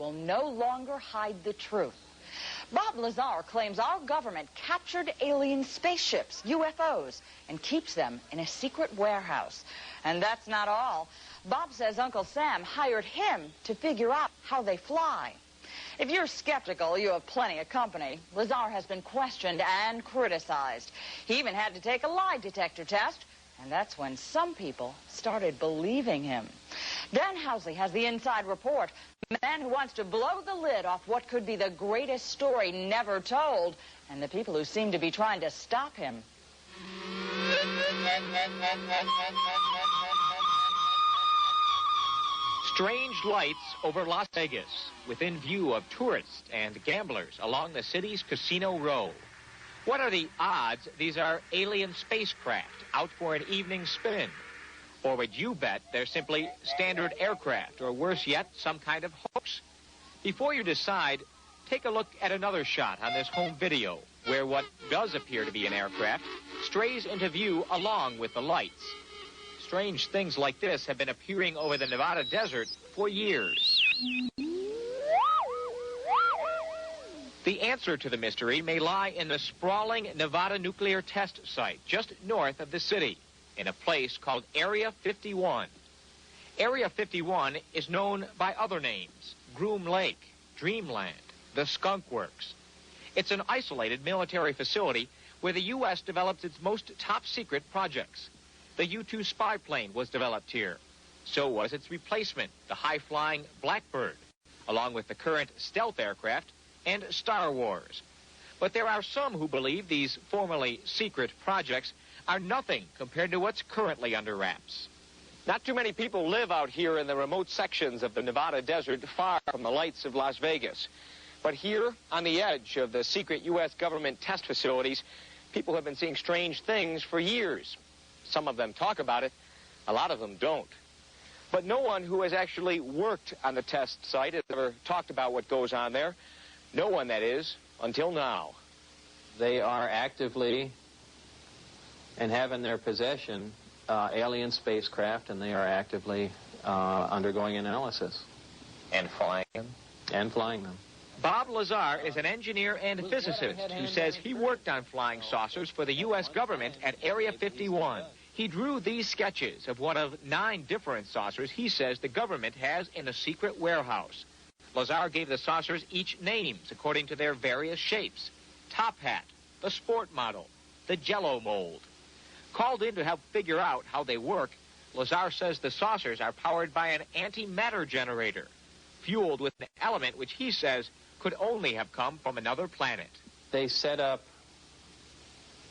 will no longer hide the truth. Bob Lazar claims our government captured alien spaceships, UFOs, and keeps them in a secret warehouse. And that's not all. Bob says Uncle Sam hired him to figure out how they fly. If you're skeptical, you have plenty of company. Lazar has been questioned and criticized. He even had to take a lie detector test, and that's when some people started believing him. Dan Housley has the inside report. The man who wants to blow the lid off what could be the greatest story never told, and the people who seem to be trying to stop him. Strange lights over Las Vegas, within view of tourists and gamblers along the city's Casino Row. What are the odds these are alien spacecraft out for an evening spin? Or would you bet they're simply standard aircraft, or worse yet, some kind of hoax? Before you decide, take a look at another shot on this home video, where what does appear to be an aircraft strays into view along with the lights. Strange things like this have been appearing over the Nevada desert for years. The answer to the mystery may lie in the sprawling Nevada nuclear test site just north of the city, in a place called Area 51. Area 51 is known by other names: Groom Lake, Dreamland, the Skunk Works. It's an isolated military facility where the U.S. develops its most top-secret projects. The U-2 spy plane was developed here. So was its replacement, the high-flying Blackbird, along with the current stealth aircraft and Star Wars. But there are some who believe these formerly secret projects are nothing compared to what's currently under wraps. Not too many people live out here in the remote sections of the Nevada desert, far from the lights of Las Vegas. But here, on the edge of the secret U.S. government test facilities, people have been seeing strange things for years. Some of them talk about it, a lot of them don't. But no one who has actually worked on the test site has ever talked about what goes on there. No one, that is, until now. They are actively and have in their possession alien spacecraft, and they are actively undergoing analysis. And flying them? And flying them. Bob Lazar is an engineer and physicist who says he worked on flying saucers for the U.S. government at Area 51. He drew these sketches of one of 9 different saucers he says the government has in a secret warehouse. Lazar gave the saucers each names according to their various shapes: Top Hat, the Sport Model, the Jello Mold. Called in to help figure out how they work, Lazar says the saucers are powered by an antimatter generator, fueled with an element which he says could only have come from another planet. They set up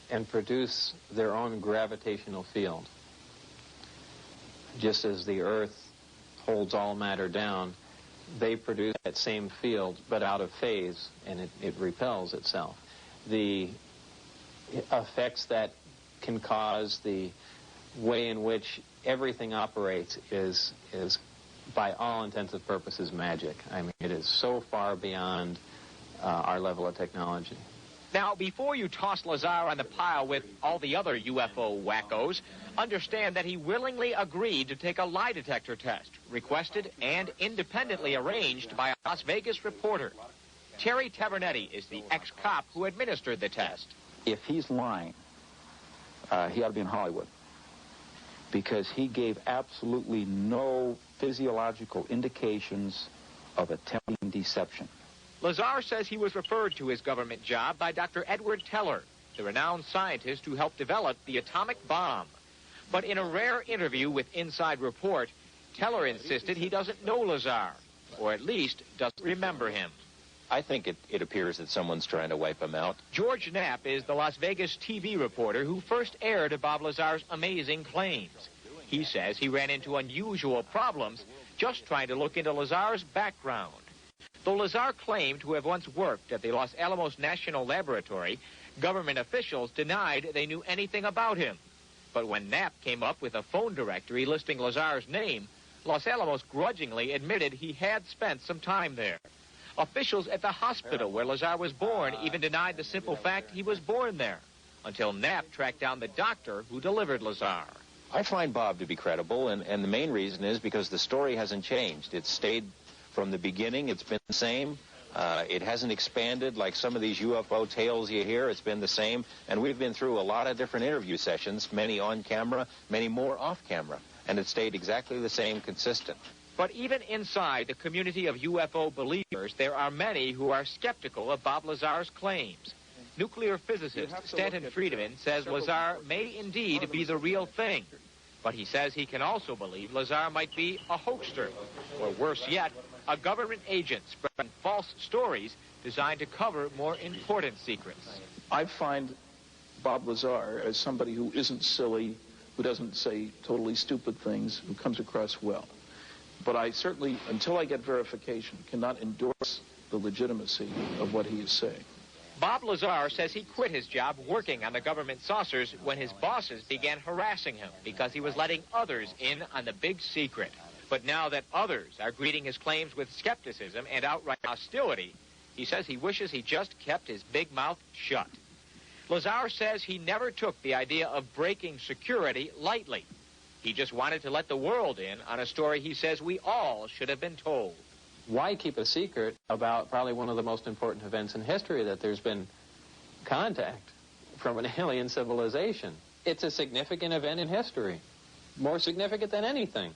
and produce their own gravitational field. Just as the Earth holds all matter down, they produce that same field, but out of phase, and it repels itself. The effects that can cause, the way in which everything operates is by all intents and purposes, magic. I mean, it is so far beyond our level of technology. Now, before you toss Lazar on the pile with all the other UFO wackos, understand that he willingly agreed to take a lie detector test, requested and independently arranged by a Las Vegas reporter. Terry Tavernetti is the ex-cop who administered the test. If he's lying, he ought to be in Hollywood, because he gave absolutely no physiological indications of attempting deception. Lazar says he was referred to his government job by Dr. Edward Teller, the renowned scientist who helped develop the atomic bomb. But in a rare interview with Inside Report, Teller insisted he doesn't know Lazar, or at least doesn't remember him. I think it appears that someone's trying to wipe him out. George Knapp is the Las Vegas TV reporter who first aired Bob Lazar's amazing claims. He says he ran into unusual problems just trying to look into Lazar's background. Though Lazar claimed to have once worked at the Los Alamos National Laboratory, government officials denied they knew anything about him. But when Knapp came up with a phone directory listing Lazar's name, Los Alamos grudgingly admitted he had spent some time there. Officials at the hospital where Lazar was born even denied the simple fact he was born there, until Knapp tracked down the doctor who delivered Lazar. I find Bob to be credible, and the main reason is because the story hasn't changed. It's stayed From the beginning, it's been the same. It hasn't expanded like some of these UFO tales you hear. It's been the same. And we've been through a lot of different interview sessions, many on camera, many more off camera. And it stayed exactly the same, consistent. But even inside the community of UFO believers, there are many who are skeptical of Bob Lazar's claims. Nuclear physicist Stanton Friedman says Lazar may indeed be the real thing. But he says he can also believe Lazar might be a hoaxer, or worse yet, a government agent spreading false stories designed to cover more important secrets. I find Bob Lazar as somebody who isn't silly, who doesn't say totally stupid things, who comes across well. But I certainly, until I get verification, cannot endorse the legitimacy of what he is saying. Bob Lazar says he quit his job working on the government saucers when his bosses began harassing him because he was letting others in on the big secret. But now that others are greeting his claims with skepticism and outright hostility, he says he wishes he just kept his big mouth shut. Lazar says he never took the idea of breaking security lightly. He just wanted to let the world in on a story he says we all should have been told. Why keep a secret about probably one of the most important events in history, that there's been contact from an alien civilization? It's a significant event in history, more significant than anything.